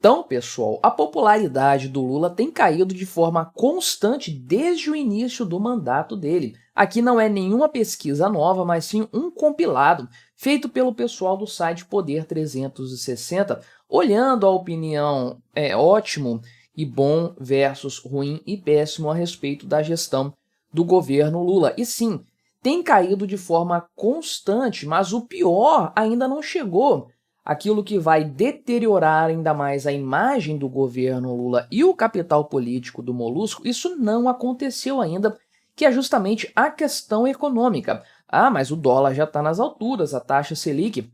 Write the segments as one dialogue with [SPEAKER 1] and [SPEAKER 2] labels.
[SPEAKER 1] Então, pessoal, a popularidade do Lula tem caído de forma constante desde o início do mandato dele. Aqui não é nenhuma pesquisa nova, mas sim um compilado feito pelo pessoal do site Poder 360, olhando a opinião ótimo e bom versus ruim e péssimo a respeito da gestão do governo Lula. E sim, tem caído de forma constante, mas o pior ainda não chegou. Aquilo que vai deteriorar ainda mais a imagem do governo Lula e o capital político do Molusco, isso não aconteceu ainda, que é justamente a questão econômica. Ah, mas o dólar já está nas alturas, a taxa Selic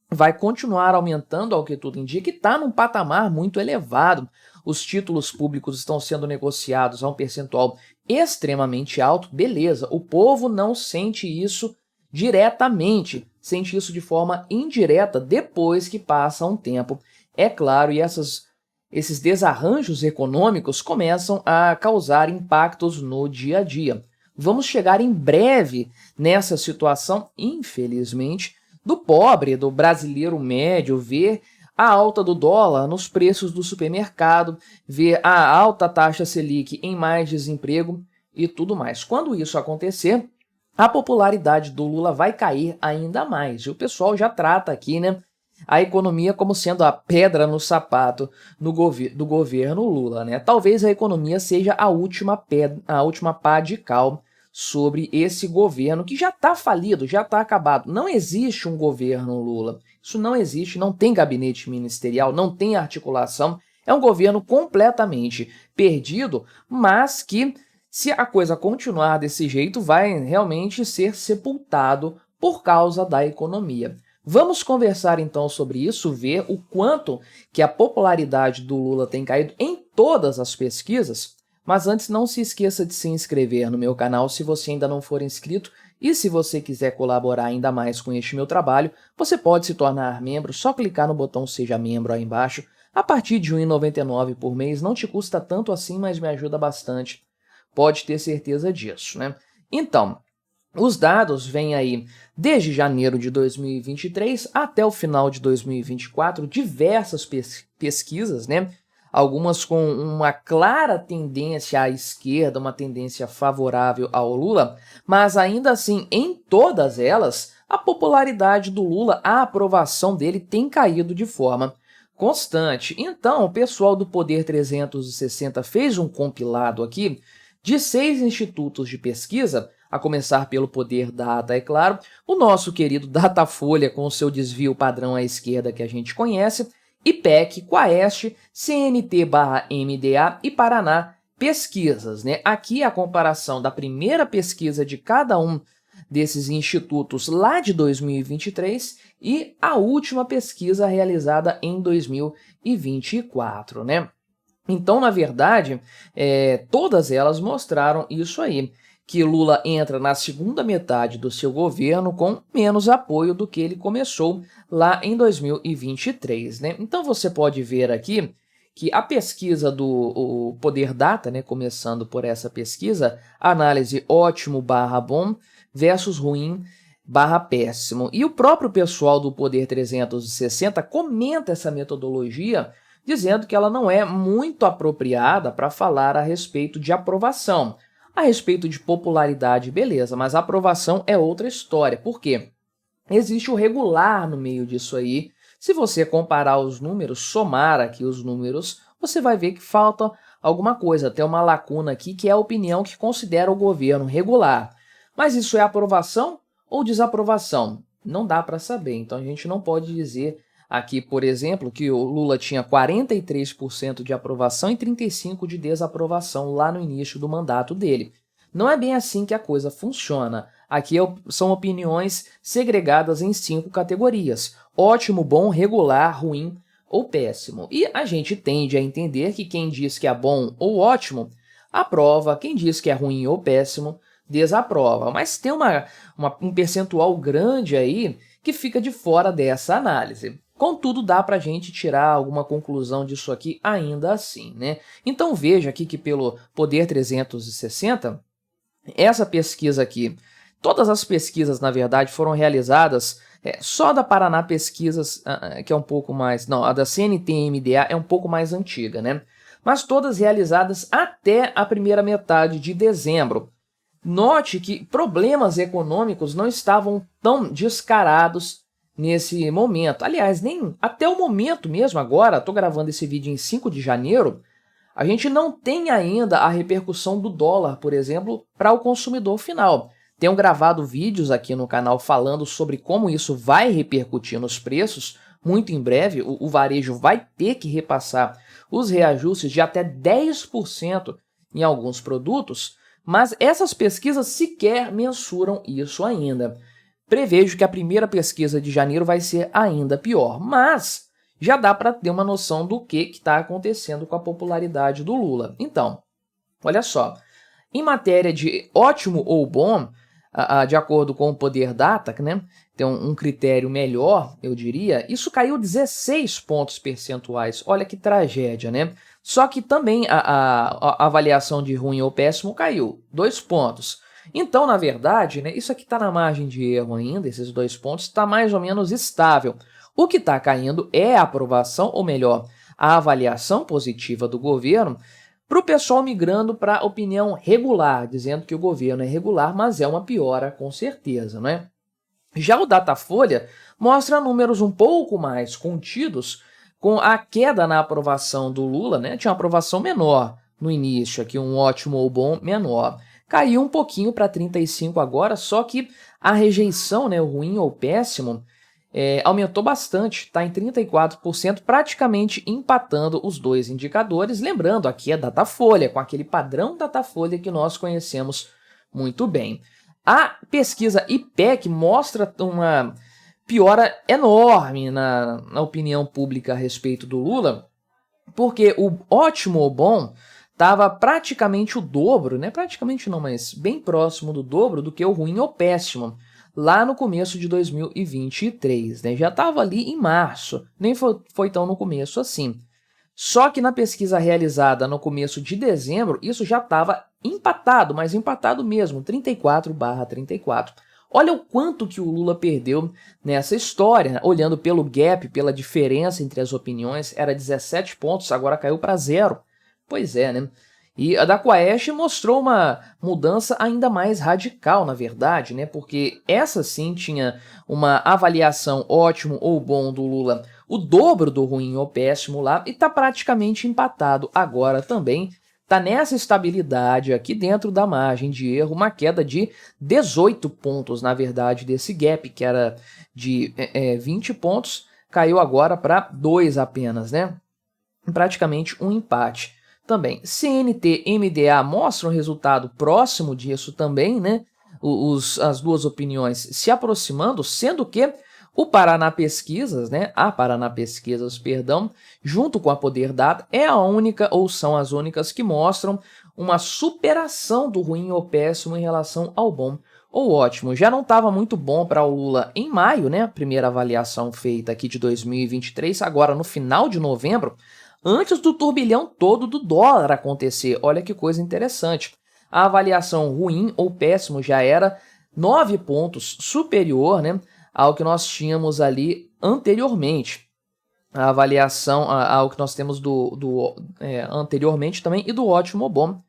[SPEAKER 1] vai continuar aumentando, ao que tudo indica, e está num patamar muito elevado. Os títulos públicos estão sendo negociados a um percentual extremamente alto. Beleza, o povo não sente isso diretamente, sente isso de forma indireta depois que passa um tempo. É claro, e esses desarranjos econômicos começam a causar impactos no dia a dia. Vamos chegar em breve nessa situação, infelizmente, do pobre, do brasileiro médio, ver a alta do dólar nos preços do supermercado, ver a alta taxa Selic em mais desemprego e tudo mais. Quando isso acontecer, a popularidade do Lula vai cair ainda mais. E o pessoal já trata aqui, a economia como sendo a pedra no sapato do governo Lula, Talvez a economia seja a última pá de cal sobre esse governo que já está falido, já está acabado. Não existe um governo Lula. Isso não existe, não tem gabinete ministerial, não tem articulação. É um governo completamente perdido, mas que, se a coisa continuar desse jeito, vai realmente ser sepultado por causa da economia. Vamos conversar então sobre isso, ver o quanto que a popularidade do Lula tem caído em todas as pesquisas. Mas antes, não se esqueça de se inscrever no meu canal se você ainda não for inscrito, e se você quiser colaborar ainda mais com este meu trabalho, você pode se tornar membro, só clicar no botão Seja Membro aí embaixo. A partir de R$ 1,99 por mês, não te custa tanto assim, mas me ajuda bastante. Pode ter certeza disso, Então, os dados vêm aí desde janeiro de 2023 até o final de 2024, diversas pesquisas, Algumas com uma clara tendência à esquerda, uma tendência favorável ao Lula, mas ainda assim, em todas elas, a popularidade do Lula, a aprovação dele tem caído de forma constante. Então, o pessoal do Poder 360 fez um compilado aqui de 6 institutos de pesquisa, a começar pelo Poder Data, é claro, o nosso querido Datafolha com o seu desvio padrão à esquerda que a gente conhece, IPEC, Quaest, CNT/MDA e Paraná Pesquisas, Aqui a comparação da primeira pesquisa de cada um desses institutos lá de 2023 e a última pesquisa realizada em 2024, Então, na verdade, todas elas mostraram isso aí, que Lula entra na segunda metade do seu governo com menos apoio do que ele começou lá em 2023, Então você pode ver aqui que a pesquisa do Poder Data, começando por essa pesquisa, análise ótimo/bom versus ruim/péssimo. E o próprio pessoal do Poder 360 comenta essa metodologia dizendo que ela não é muito apropriada para falar a respeito de aprovação. A respeito de popularidade, beleza, mas a aprovação é outra história. Por quê? Existe o regular no meio disso aí. Se você comparar os números, somar aqui os números, você vai ver que falta alguma coisa. Tem uma lacuna aqui que é a opinião que considera o governo regular. Mas isso é aprovação ou desaprovação? Não dá para saber, então a gente não pode dizer aqui, por exemplo, que o Lula tinha 43% de aprovação e 35% de desaprovação lá no início do mandato dele. Não é bem assim que a coisa funciona. Aqui são opiniões segregadas em 5 categorias: ótimo, bom, regular, ruim ou péssimo. E a gente tende a entender que quem diz que é bom ou ótimo, aprova, quem diz que é ruim ou péssimo, desaprova. Mas tem um percentual grande aí que fica de fora dessa análise. Contudo, dá para a gente tirar alguma conclusão disso aqui ainda assim, Então veja aqui que pelo Poder 360, essa pesquisa aqui, todas as pesquisas, na verdade, foram realizadas Só da Paraná Pesquisas, que é um pouco mais... Não, a da CNT-MDA é um pouco mais antiga, né? Mas todas realizadas até a primeira metade de dezembro. Note que problemas econômicos não estavam tão descarados nesse momento. Aliás, nem até o momento mesmo, agora, estou gravando esse vídeo em 5 de janeiro, a gente não tem ainda a repercussão do dólar, por exemplo, para o consumidor final. Tenho gravado vídeos aqui no canal falando sobre como isso vai repercutir nos preços. Muito em breve, o varejo vai ter que repassar os reajustes de até 10% em alguns produtos, mas essas pesquisas sequer mensuram isso ainda. Prevejo que a primeira pesquisa de janeiro vai ser ainda pior, mas já dá para ter uma noção do que está acontecendo com a popularidade do Lula. Então, olha só, em matéria de ótimo ou bom, de acordo com o Poder Data, né, tem um critério melhor, eu diria, isso caiu 16 pontos percentuais. Olha que tragédia, né? Só que também a avaliação de ruim ou péssimo caiu 2 pontos. Então, na verdade, né, isso aqui está na margem de erro ainda, esses 2 pontos, está mais ou menos estável. O que está caindo é a aprovação, ou melhor, a avaliação positiva do governo, para o pessoal migrando para a opinião regular, dizendo que o governo é regular, mas é uma piora com certeza, né? Já o Datafolha mostra números um pouco mais contidos, com a queda na aprovação do Lula, né? Tinha uma aprovação menor no início, aqui um ótimo ou bom menor. Caiu um pouquinho para 35 agora, só que a rejeição, né, o ruim ou péssimo, aumentou bastante, está em 34%, praticamente empatando os dois indicadores. Lembrando, aqui é Datafolha, com aquele padrão Datafolha que nós conhecemos muito bem. A pesquisa IPEC mostra uma piora enorme na opinião pública a respeito do Lula, porque o ótimo ou bom estava praticamente o dobro, né? Praticamente não, mas bem próximo do dobro do que o ruim ou péssimo, lá no começo de 2023, né? Já estava ali em março, nem foi tão no começo assim. Só que na pesquisa realizada no começo de dezembro, isso já estava empatado, mas empatado mesmo, 34/34. Olha o quanto que o Lula perdeu nessa história, né? Olhando pelo gap, pela diferença entre as opiniões, era 17 pontos, agora caiu para 0. Pois é, né? E a da Quaest mostrou uma mudança ainda mais radical, na verdade, né? Porque essa sim tinha uma avaliação ótimo ou bom do Lula, o dobro do ruim ou péssimo lá, e está praticamente empatado agora também. Está nessa estabilidade aqui dentro da margem de erro, uma queda de 18 pontos, na verdade, desse gap, que era de 20 pontos, caiu agora para 2 apenas, né? Praticamente um empate. Também, CNT e MDA mostram um resultado próximo disso também, né? As duas opiniões se aproximando, sendo que o Paraná Pesquisas, né? A Paraná Pesquisas, perdão, junto com a Poder Data, é a única ou são as únicas que mostram uma superação do ruim ou péssimo em relação ao bom ou ótimo. Já não estava muito bom para o Lula em maio, né? A primeira avaliação feita aqui de 2023, agora no final de novembro, antes do turbilhão todo do dólar acontecer. Olha que coisa interessante. A avaliação ruim ou péssimo já era 9 pontos superior, né, ao que nós tínhamos ali anteriormente. A avaliação ao que nós temos anteriormente também, e do ótimo ou bom,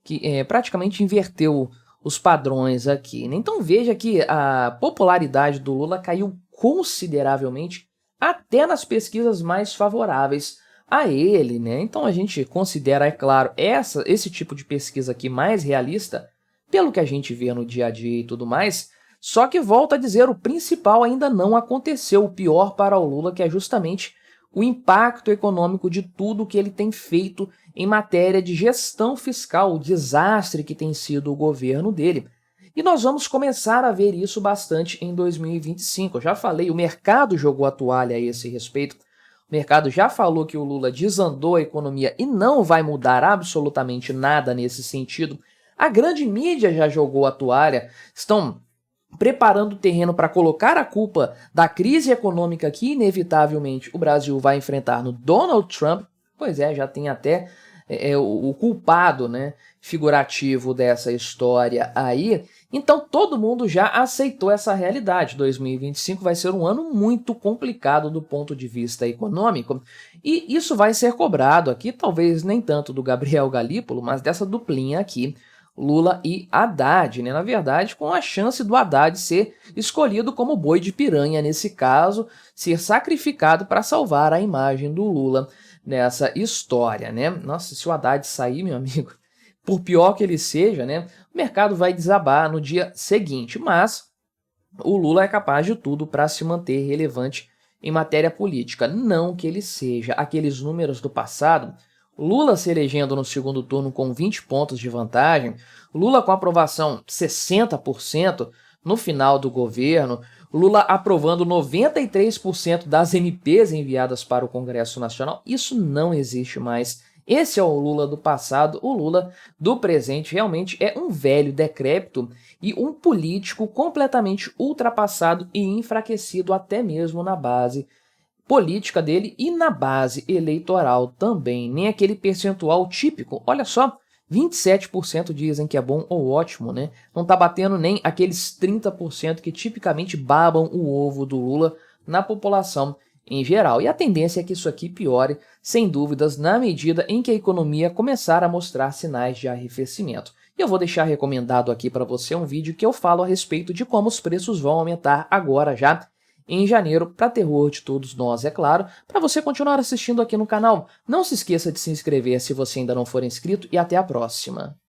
[SPEAKER 1] que praticamente inverteu os padrões aqui, né? Então veja que a popularidade do Lula caiu consideravelmente até nas pesquisas mais favoráveis a ele, né? Então a gente considera, é claro, esse tipo de pesquisa aqui mais realista, pelo que a gente vê no dia a dia e tudo mais, só que volta a dizer, o principal ainda não aconteceu, o pior para o Lula, que é justamente o impacto econômico de tudo que ele tem feito em matéria de gestão fiscal, o desastre que tem sido o governo dele. E nós vamos começar a ver isso bastante em 2025. Eu já falei, o mercado jogou a toalha a esse respeito. O mercado já falou que o Lula desandou a economia e não vai mudar absolutamente nada nesse sentido. A grande mídia já jogou a toalha, estão preparando o terreno para colocar a culpa da crise econômica que inevitavelmente o Brasil vai enfrentar no Donald Trump. Pois é, já tem até o culpado, né, figurativo dessa história aí. Então todo mundo já aceitou essa realidade. 2025 vai ser um ano muito complicado do ponto de vista econômico, e isso vai ser cobrado aqui, talvez nem tanto do Gabriel Galípolo, mas dessa duplinha aqui, Lula e Haddad, né? Na verdade, com a chance do Haddad ser escolhido como boi de piranha nesse caso, ser sacrificado para salvar a imagem do Lula nessa história, né? Nossa, se o Haddad sair, meu amigo, por pior que ele seja, né, o mercado vai desabar no dia seguinte, mas o Lula é capaz de tudo para se manter relevante em matéria política. Não que ele seja aqueles números do passado, Lula se elegendo no segundo turno com 20 pontos de vantagem, Lula com aprovação 60% no final do governo, Lula aprovando 93% das MPs enviadas para o Congresso Nacional. Isso não existe mais. Esse é o Lula do passado. O Lula do presente realmente é um velho decrépito e um político completamente ultrapassado e enfraquecido até mesmo na base política dele e na base eleitoral também. Nem aquele percentual típico. Olha só, 27% dizem que é bom ou ótimo, né? Não tá batendo nem aqueles 30% que tipicamente babam o ovo do Lula na população em geral. E a tendência é que isso aqui piore, sem dúvidas, na medida em que a economia começar a mostrar sinais de arrefecimento. E eu vou deixar recomendado aqui para você um vídeo que eu falo a respeito de como os preços vão aumentar agora já em janeiro, para terror de todos nós, é claro, para você continuar assistindo aqui no canal. Não se esqueça de se inscrever se você ainda não for inscrito e até a próxima.